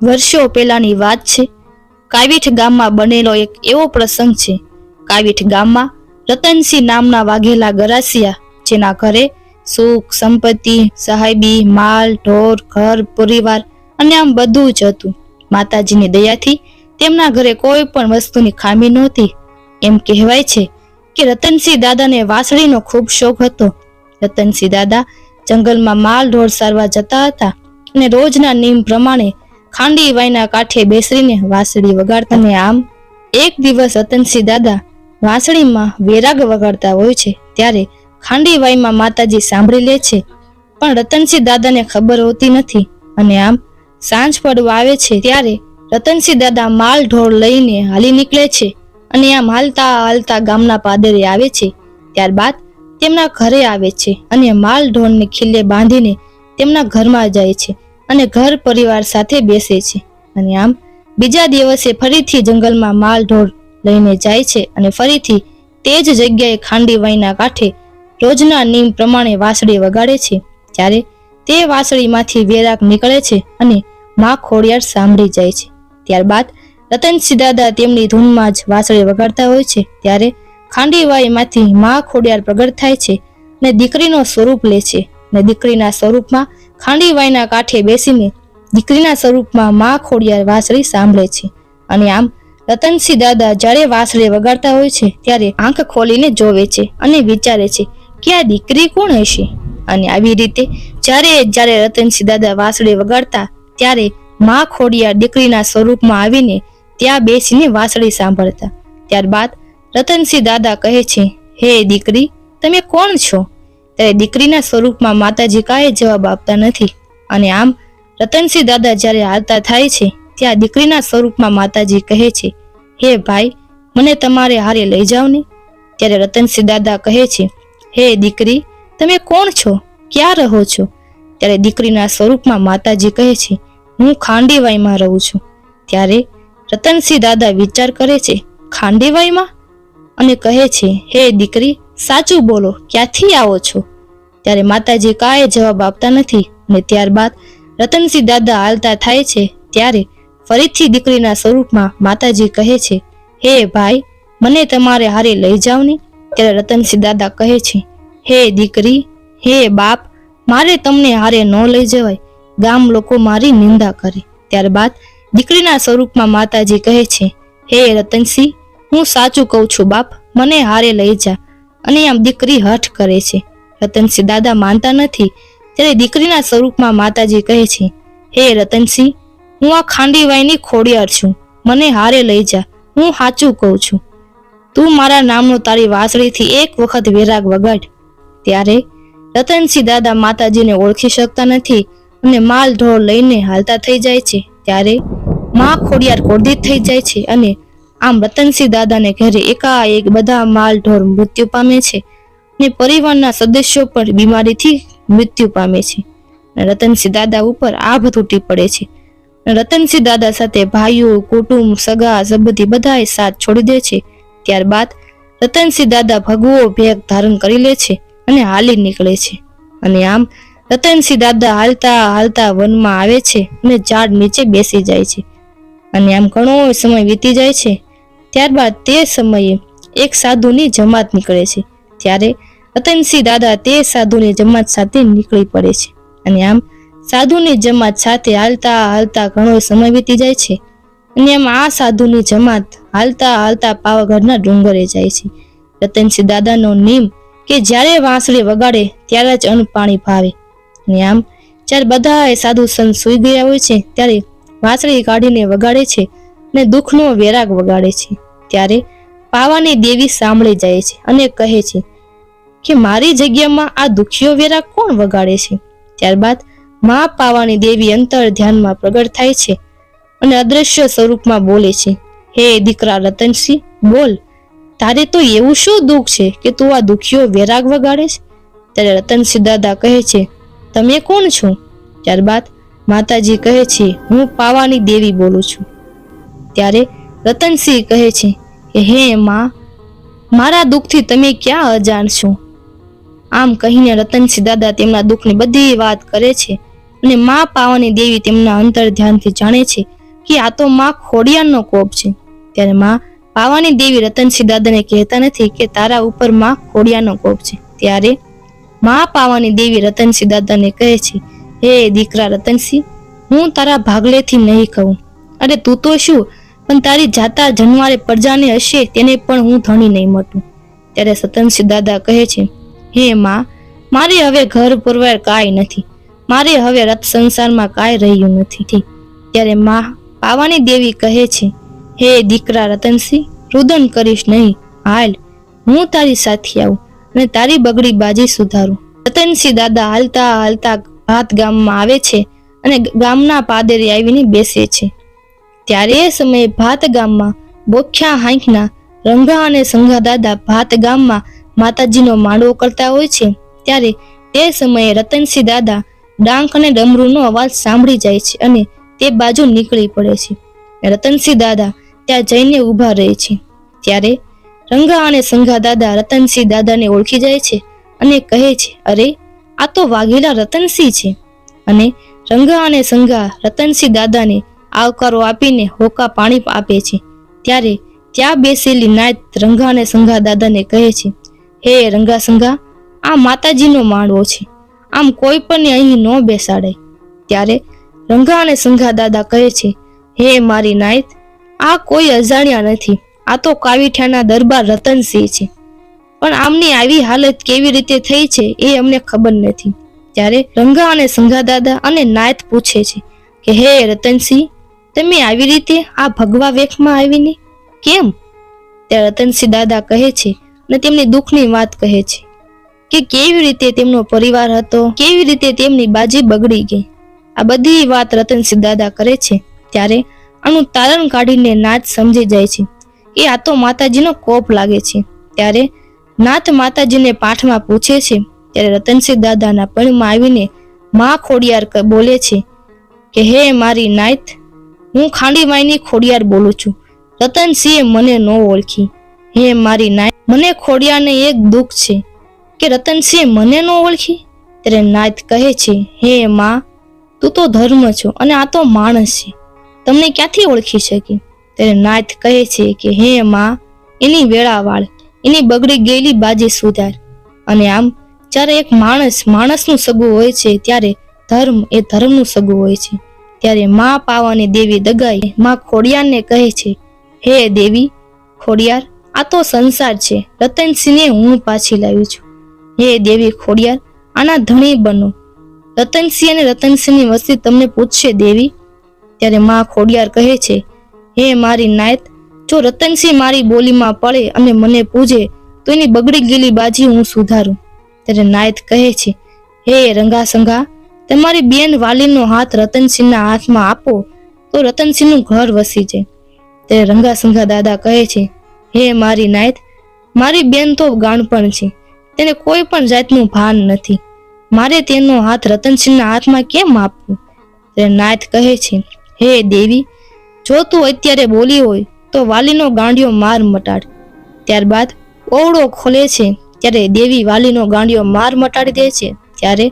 વર્ષો પહેલાની વાત છે. કાવીઠ ગામમાં બનેલો એક એવો પ્રસંગ છે. કાવીઠ ગામમાં રતનસિંહ નામના વાઘેલા ગરાસિયા, જેના ઘરે સુખ, સંપત્તિ, સાહેબી, માલ, ઢોર, ઘર, પરિવાર અને આમ બધું જ હતું. માતાજીની દયાથી તેમના ઘરે કોઈ પણ વસ્તુની ખામી નહોતી. એમ કહેવાય છે કે રતનસિંહ દાદાને વાંસળીનો ખૂબ શોખ હતો. રતનસિંહ દાદા જંગલમાં માલ ઢોર સારવા જતા હતા અને રોજના નિયમ પ્રમાણે ખાંડી વાયના કાંઠે બેસીને વાંસળી વગાડતા. અને આમ એક દિવસ રતનસિંહ દાદા વાંસળીમાં વેરાગ વગાડતા હોય છે, ત્યારે ખાંડી વાયમાં માતાજી સાંભળી લે છે, પણ રતનસિંહ દાદાને ખબર હોતી નથી. અને આમ સાંજ પડવા આવે છે ત્યારે રતનસિંહ દાદા માલ ઢોર લઈને હાલી નીકળે છે અને આમ હાલતા હાલતા ગામના પાદરે આવે છે. ત્યારબાદ તેમના ઘરે આવે છે અને માલ ઢોરને ખીલે બાંધીને તેમના ઘરમાં જાય છે અને ઘર પરિવાર સાથે બેસે છે. અને આમ બીજા દિવસે ફરીથી જંગલમાં માલ ઢોર લઈને જાય છે અને ફરીથી તે જ જગ્યાએ ખાંડી વાયના કાંઠે રોજના નિયમ પ્રમાણે વાંસળી વગાડે છે. ત્યારે તે વાંસળીમાંથી વેરાગ નીકળે છે અને માં ખોડિયાર સાંભળી જાય છે. ત્યારબાદ રતનસિંહ દાદા તેમની ધૂનમાં જ વાંસળી વગાડતા હોય છે, ત્યારે ખાંડીવાઈમાંથી માં ખોડિયાર પ્રગટ થાય છે અને દીકરીનો સ્વરૂપ લે છે. અને દીકરીના સ્વરૂપમાં ખાંડીવાઈના કાંઠે બેસીને દીકરીના સ્વરૂપમાં માં ખોડિયાર વાંસળી સાંભળે છે. અને આમ રતનસિંહ દાદા જ્યારે વાંસળી વગાડતા હોય છે ત્યારે આંખ ખોલીને જોવે છે અને વિચારે છે કે આ દીકરી કોણ હશે. અને આવી રીતે જ્યારે રતનસિંહ દાદા વાંસળી વગાડતા ત્યારે માં ખોડિયાર દીકરીના સ્વરૂપમાં આવીને ત્યાં બેસીને વાંસળી સાંભળતા. ત્યારબાદ રતનસિંહ દાદા કહે છે, હે દીકરી, તમે કોણ છો? ત્યારે દીકરીના સ્વરૂપમાં માતાજી કાંઈ જવાબ આપતા નથી. અને આમ રતનસિંહ દાદા જ્યારે હાલતા થાય છે ત્યાં દીકરીના સ્વરૂપમાં માતાજી કહે છે, હે ભાઈ, મને તમારે હારે લઈ જાઓ ને. ત્યારે રતનસિંહ દાદા કહે છે, હે દીકરી, તમે કોણ છો? ક્યાં રહો છો? ત્યારે દીકરીના સ્વરૂપમાં માતાજી કહે છે, હું ખાંડીવાઈમાં રહું છું. ત્યારે રતનસિંહ દાદા વિચાર કરે છે, ખાંડીવાઈમાં? અને કહે છે, હે દીકરી, સાચું બોલો, ક્યાંથી આવો છો? ત્યારે માતાજી કાંઈ જવાબ આપતા નથી. અને ત્યારબાદ રતનસિંહ દાદા હાલતા થાય છે ત્યારે ફરીથી દીકરીના સ્વરૂપમાં માતાજી કહે છે, હે ભાઈ, મને તમારે હારે લઈ જાઓ ને. ત્યારે રતનસિંહ દાદા કહે છે, હે દીકરી, હે બાપ, મારે તમને હારે ન લઈ જવાય, ગામ લોકો મારી નિંદા કરે. ત્યારબાદ દીકરીના સ્વરૂપમાં માતાજી કહે છે, હે રતનસિંહ, હું સાચું કહું છું બાપ, મને હારે લઈ જા. અને આમ દીકરી હઠ કરે છે. રતનસિંહ દાદા માનતા નથી. ત્યારે દીકરીના સ્વરૂપમાં માતાજી કહે છે, હે રતનસિંહ, હું આ ખાંડીવાઈની ખોડિયાર છું, મને હારે લઈ જા, હું સાચું કહું છું. તું મારા નામનો તારી વાંસળીથી એક વખત વેરાગ વગાડ. ત્યારે રતનસિંહ દાદા માતાજીને ઓળખી શકતા નથી અને માલ ઢોર લઈને હાલતા થઈ જાય છે. ત્યારે માં ખોડિયાર ક્રોધિત થઈ જાય છે અને આમ રતનસિંહ દાદાને ઘરે એકાએક બધા માલ ઢોર મૃત્યુ પામે છે અને પરિવારના સદસ્યો પણ બીમારીથી મૃત્યુ પામે છે. રતનસિંહ દાદા ઉપર આભ તૂટી પડે છે. રતનસિંહ દાદા સાથે ભાઈઓ, કુટુંબ, સગા સંબંધી બધાએ સાથ છોડી દે છે. ત્યારબાદ રતનસિંહ દાદા ભગવો ભેગ ધારણ કરી લે છે અને હાલી નીકળે છે. અને આમ રતનસિંહ દાદા હાલતા હાલતા વનમાં આવે છે અને ઝાડ નીચે બેસી જાય છે. અને આમ ઘણો સમય વીતી જાય છે. ત્યારબાદ તે સમયે એક સાધુની જમાત નીકળે છે. ત્યારે રતનસિંહ દાદા તે સાધુની જમાત સાથે નીકળી પડે છે. અને આમ સાધુની જમાત સાથે હાલતા હાલતા ઘણો સમય વીતી જાય છે. અને આમ આ સાધુની જમાત હાલતા હાલતા પાવાગઢના ડુંગરે જાય છે. રતનસિંહ દાદાનો નિયમ કે જ્યારે વાંસળી વગાડે ત્યારે જ અન્ન પાણી ભાવે. અને આમ જ્યારે બધા સાધુ સંત સૂઈ ગયા હોય છે ત્યારે વાંસળી કાઢીને વગાડે છે અને દુઃખનો વેરાગ વગાડે છે. ત્યારે પાવાની દેવી સાંભળી જાય છે અને કહે છે કે મારી જગ્યામાં આ દુખિયો વેરાગ કોણ વગાડે છે? ત્યારબાદ મા પાવાની દેવી અંતર ધ્યાનમાં પ્રગટ થાય છે અને અદ્રશ્ય સ્વરૂપમાં બોલે છે, હે દીકરા રતનસિંહ, બોલ, તારે તો એવું શું દુઃખ છે કે તું આ દુખિયો વેરાગ વગાડે છે? ત્યારે રતનસિંહ દાદા કહે છે, તમે કોણ છો? ત્યારબાદ માતાજી કહે છે, હું પાવાની દેવી બોલું છું. ત્યારે રતનસિંહ કહે છે કે હે માં, મારા દુઃખથી તમે ક્યાં અજાણ છો? આમ કહીને રતનસિંહ દાદા તેમના દુઃખની બધી વાત કરે છે અને માં પાવાની દેવી તેમના અંતર ધ્યાનથી જાણે છે કે આ તો માં ખોડિયારનો કોપ છે. ત્યારે માં પાવાની દેવી રતનસિંહ દાદાને કહેતા નથી કે તારા ઉપર માં ખોડિયારનો કોપ છે. ત્યારે માં પાવાની દેવી રતનસિંહ દાદાને કહે છે, હે દીકરા રતનસિંહ, હું તારા ભાગલેથી નહીં કહું. અરે તું તો શું, પણ તારી જાતા જન્મારે પ્રજાને હશે તેને પણ હું ધણી નહીં મળતું. ત્યારે રતનસિંહ દાદા કહે છે, હે માં, મારે હવે ઘર પરવાર કાંઈ નથી, મારે હવે રથ સંસારમાં કાંઈ રહ્યું નથી. ત્યારે માં પાવાની દેવી કહે છે, હે દીકરા રતનસિંહ, રુદન કરીશ નહીં, હાલ હું તારી સાથે આવું અને તારી બગડી બાજી સુધારું. રતનસિંહ દાદા હાલતા હાલતા ભાત ગામમાં આવે છે અને ગામના પાદરે આવીને બેસે છે. ત્યારે એ સમયે ભાત ગામમાં બોખ્યા હાંકના રંગા અને સંઘા દાદા ભાત ગામમાં માતાજીનો માંડવો કરતા હોય છે. ત્યારે તે સમયે રતનસિંહ દાદા ડાંક અને ડમરૂનો અવાજ સાંભળી જાય છે અને તે બાજુ નીકળી પડે છે. રતનસિંહ દાદા ત્યાં જઈને ઊભા રહે છે. ત્યારે રંગા અને સંઘા દાદા રતનસિંહ દાદાને ઓળખી જાય છે અને કહે છે, અરે આ તો વાઘેલા રતનસિંહ છે. અને રંગા અને સંઘા રતનસિંહ દાદાને આવકારો આપીને હોકા પાણી આપે છે. ત્યારે ત્યાં બેસેલી નાયત રંગા અને સંઘા દાદાને કહે છે, હે રંગા સંઘા, આ માતાજીનો માંડવો છે, આમ કોઈ પણ અહીં ન બેસાડાય. ત્યારે રંગા અને સંઘા દાદા કહે છે, હે મારી નાયત, આ કોઈ અજાણ્યા નથી, આ તો કાવીઠાના દરબાર રતનસિંહ છે, પણ આમની આવી હાલત કેવી રીતે થઈ છે એ અમને ખબર નથી. ત્યારે રંગા અને સંઘા દાદા અને નાયત પૂછે છે કે હે રતનસિંહ, તમે આવી રીતે આ ભગવા વેખમાં આવીને કેમ? ત્યારે રતનસિંહ દાદા કહે છે અને તેમની દુઃખની વાત કહે છે કે કેવી રીતે તેમનો પરિવાર હતો, કેવી રીતે તેમની બાજી બગડી ગઈ. આ બધી વાત રતનસિંહ દાદા કરે છે. ત્યારે આનું તારણ કાઢીને નાથ સમજી જાય છે કે આ તો માતાજીનો કોપ લાગે છે. ત્યારે નાથ માતાજીને પાઠમાં પૂછે છે. ત્યારે રતનસિંહ દાદાના પણમાં આવીને માં ખોડિયાર બોલે છે કે હે મારી નાયત, હું ખાંડીમાઈની ખોડિયાર બોલું છું. રતનસિંહે મને ન ઓળખી. હે મારી નાયત, મને ખોડિયારને એક દુઃખ છે કે રતનસિંહે મને ન ઓળખી. ત્યારે નાયત કહે છે, હે માં, તું તો ધર્મ છો અને આ તો માણસ છે, તમને ક્યાંથી ઓળખી શકે? ત્યારે નાયત કહે છે કે હે માં, એની વેળાવાળ, એની બગડી ગયેલી બાજી સુધાર. અને આમ જ્યારે એક માણસનું સગું હોય છે ત્યારે ધર્મ એ ધર્મનું સગું હોય છે. ત્યારે માં પાવાની દેવી દગાઈ માં ખોડિયારને કહે છે, હે દેવી ખોડિયાર, આ તો સંસાર છે, રતનસિંહને હું પાછી લાવી છું. હે દેવી ખોડિયાર, આના ધણી બનો. રતનસિંહ અને રતનસિંહની વસ્તી તમને પૂછશે દેવી. ત્યારે માં ખોડિયાર કહે છે, હે મારી નાયત, જો રતનસિંહ મારી બોલીમાં પડે અને મને પૂજે તો એની બગડી ગયેલી બાજી હું સુધારું. ત્યારે નાયત કહે છે, હે રંગા સંઘા, તમારી બેન વાલીનો હાથ રતનસિંહના હાથમાં આપો તો રતનસિંહનું ઘર વસી જાય. ત્યારે રંગા સંઘા દાદા કહે છે, હે મારી નાયત, મારી બેન તો ગાણપણ છે, તેને કોઈ પણ જાતનું ભાન નથી, મારે તેનો હાથ રતનસિંહના હાથમાં કેમ આપવો? ત્યારે નાયત કહે છે, હે દેવી, જો તું અત્યારે બોલી હોય તો વાલીનો ગાંડિયો માર મટાડ. ત્યારબાદ ઓવડો ખોલે છે. ત્યારે દેવી વાલીનો ગાંડિયો માર મટાડી દે છે. ત્યારે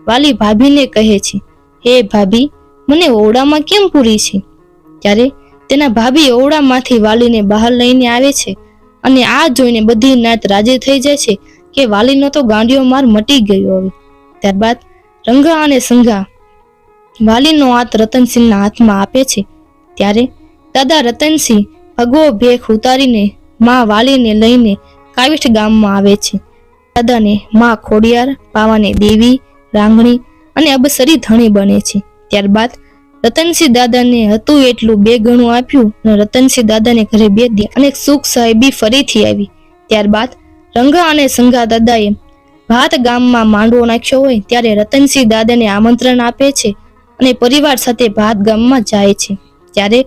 વાલી ભાભીને કહે છે, હે ભાભી, મને ઓવડામાં કેમ પૂરી છે? ત્યારે તેના ભાભી ઓવડામાંથી વાલીને બહાર લઈને આવે છે અને આ જોઈને બધી નાત રાજી થઈ જાય છે કે વાલીનો તો ગાંડિયો માર મટી ગયો હવે. ત્યારબાદ રંગા અને સંઘા વાલીનો હાથ રતનસિંહના હાથમાં આપે છે. ત્યારે દાદા રતનસિંહ ભગવો ભેખ ઉતારીને માં વાલીને લઈને કાવીઠ ગામમાં આવે છે. દાદાને માં ખોડિયાર, પાવાની દેવી, રાંગણી અને અબસરી ધણી બને છે. ત્યારબાદ રતનસિંહ દાદાને હતું એટલું 2 ગણું આપ્યું અને રતનસિંહ દાદાને ઘરે બેદ્યા અને સુખ સાહેબી ફરીથી આવી. ત્યારબાદ રંગા અને સંઘા દાદાએ ભાત ગામમાં માંડવો નાખ્યો હોય ત્યારે રતનસિંહ દાદાને આમંત્રણ આપે છે અને પરિવાર સાથે ભાત ગામમાં જાય છે. ત્યારે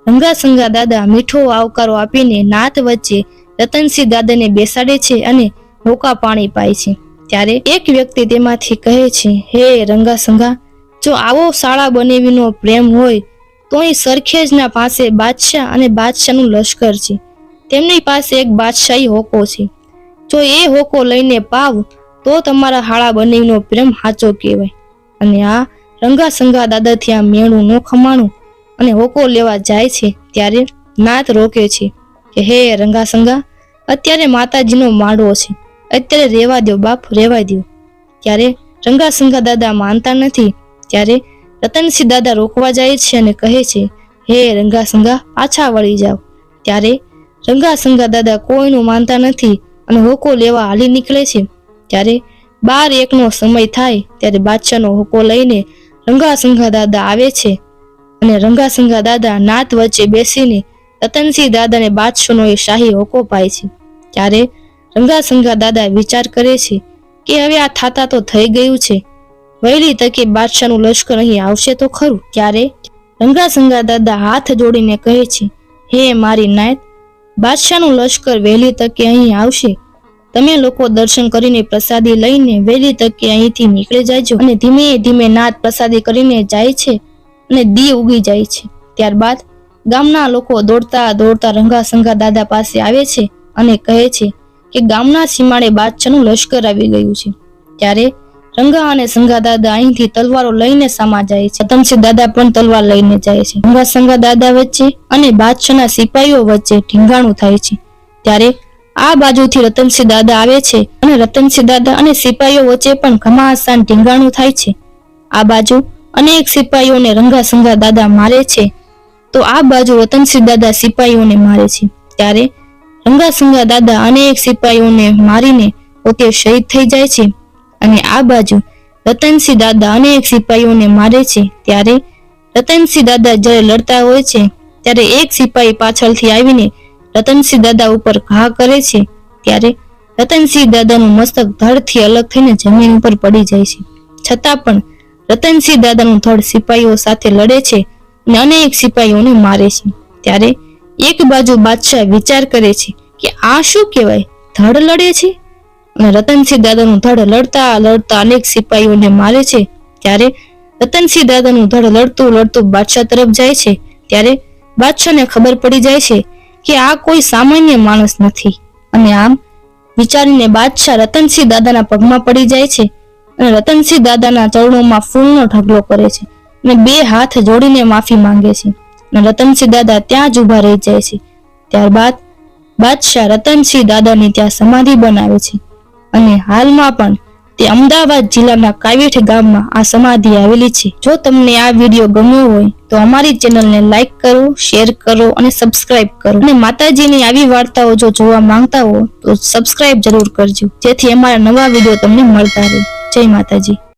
રંગા સંઘા દાદા મીઠો આવકારો આપીને નાત વચ્ચે રતનસિંહ દાદાને બેસાડે છે અને હોકા પાણી પાય છે. ત્યારે એક વ્યક્તિ તેમાંથી કહે છે, હે રંગા સંઘા, જો આવો શાળા બનેવીનો પ્રેમ હોય તો અહીં સરખેજના પાસે બાદશાહ અને બાદશાહનું લશ્કર છે, તેમની પાસે એક બાદશાહી હોકો છે, જો એ હોકો લઈને પાવ તો તમારા હાળા બનેવીનો પ્રેમ સાચો કહેવાય. અને આ રંગાસંગા દાદાથી આ મેણું ન ખમાણું અને હોકો લેવા જાય છે ત્યારે નાત રોકે છે કે હે રંગાસંગા, અત્યારે માતાજીનો માંડવો છે, અત્યારે રેવા દો બાપ, રેવા દો. ત્યારે રંગાસંગા દાદા માનતા નથી. ત્યારે રતનસિંહ દાદા રોકવા જાય છે અને કહે છે હે રંગાસંગા, પાછા વળી જાઓ. ત્યારે રંગાસંગા દાદા કોઈનું માનતા નથી અને હોકો લેવા હાલી નીકળે છે. ત્યારે 12:01નો સમય થાય ત્યારે બાદશાહનો હોકો લઈને રંગાસંગા દાદા આવે છે અને રંગાસંગા દાદા નાત વચ્ચે બેસીને રતનસિંહ દાદાને બાદશાહનો એ શાહી હોકો પાય છે. ત્યારે રંગાસંગા દાદા વિચાર કરે છે કે હવે આ થાતા તો થઈ ગયું છે, વહેલી તકે બાદશાહનું લશ્કર અહીં આવશે તો ખરું. ત્યારે રંગાસંગા દાદા હાથ જોડીને કહે છે હે મારી નાયત, બાદશાહનું લશ્કર વહેલી તકે અહીં આવશે, તમે લોકો દર્શન કરીને પ્રસાદી લઈને વહેલી તકે અહીંથી નીકળી જાયજો. અને ધીમે ધીમે નાત પ્રસાદી કરીને જાય છે અને દી ઉગી જાય છે. ત્યારબાદ ગામના લોકો દોડતા દોડતા રંગાસંગા દાદા પાસે આવે છે અને કહે છે કે ગામના સીમાડે બાદશાહનું લશ્કર આવી ગયું છે. ત્યારે રંગા અને સંગા દાદા અહીંથી તલવારો લઈને સામા જાય છે. રતનસિંહ દાદા પણ તલવાર લઈને જાય છે. રંગાસંગા દાદા વચ્ચે અને બાદશાહના સિપાહીઓ વચ્ચે ઢીંગાણું થાય છે. ત્યારે આ બાજુથી રતનસિંહ દાદા આવે છે અને રતનસિંહ દાદા અને સિપાહીઓ વચ્ચે પણ ઘમાસાન ઢીંગાણું થાય છે. આ બાજુ અનેક સિપાહીઓને રંગાસંગા દાદા મારે છે તો આ બાજુ રતનસિંહ દાદા સિપાહીઓને મારે છે. ત્યારે રંગાસંગા દાદા અનેક સિપાહીઓને મારીને પોતે શહીદ થઈ જાય છે અને આ બાજુ રતનસિંહ દાદા અનેક સિપાહીઓને મારે છે. ત્યારે રતનસિંહ દાદા જ્યારે લડતા હોય છે ત્યારે એક સિપાહી પાછળથી આવીને રતનસિંહ દાદા ઉપર ઘા કરે છે. ત્યારે રતનસિંહ દાદાનું મસ્તક ધડથી અલગ થઈને જમીન ઉપર પડી જાય છે. છતાં પણ રતનસિંહ દાદાનું ધડ સિપાહીઓ સાથે લડે છે અને અનેક સિપાહીઓને મારે છે. ત્યારે એક બાજુ બાદશાહ વિચાર કરે છે કે આ શું કહેવાય, ધડ લડે છે અને રતનસિંહ દાદાનું ધડ લડતા લડતા અનેક સિપાહીઓને મારે છે. ત્યારે રતનસિંહ દાદાનું ધડ લડતું લડતું બાદશાહ તરફ જાય છે. ત્યારે બાદશાહને ખબર પડી જાય છે કે આ કોઈ સામાન્ય માણસ નથી અને આમ વિચારીને બાદશાહ રતનસિંહ દાદાના પગમાં પડી જાય છે અને રતનસિંહ દાદાના ચરણોમાં ફૂલનો ઢગલો કરે છે અને 2 હાથ જોડીને માફી માંગે છે અને રતનસિંહ દાદા ત્યાં જ ઊભા રહી જાય છે. ત્યારબાદ બાદશાહ રતનસિંહ દાદાની ત્યાં સમાધિ બનાવે છે અને હાલમાં પણ તે અમદાવાદ જિલ્લાના કાવીઠ ગામમાં આ સમાધિ આવેલી છે. જો તમને આ વિડીયો ગમ્યો હોય તો અમારી ચેનલને લાઈક કરો, શેર કરો અને સબસ્ક્રાઇબ કરો. અને માતાજીની આવી વાર્તાઓ જો જોવા માંગતા હો તો સબસ્ક્રાઇબ જરૂર કરજો, જેથી અમારા નવા વિડીયો તમને મળતા રહે. જય માતાજી.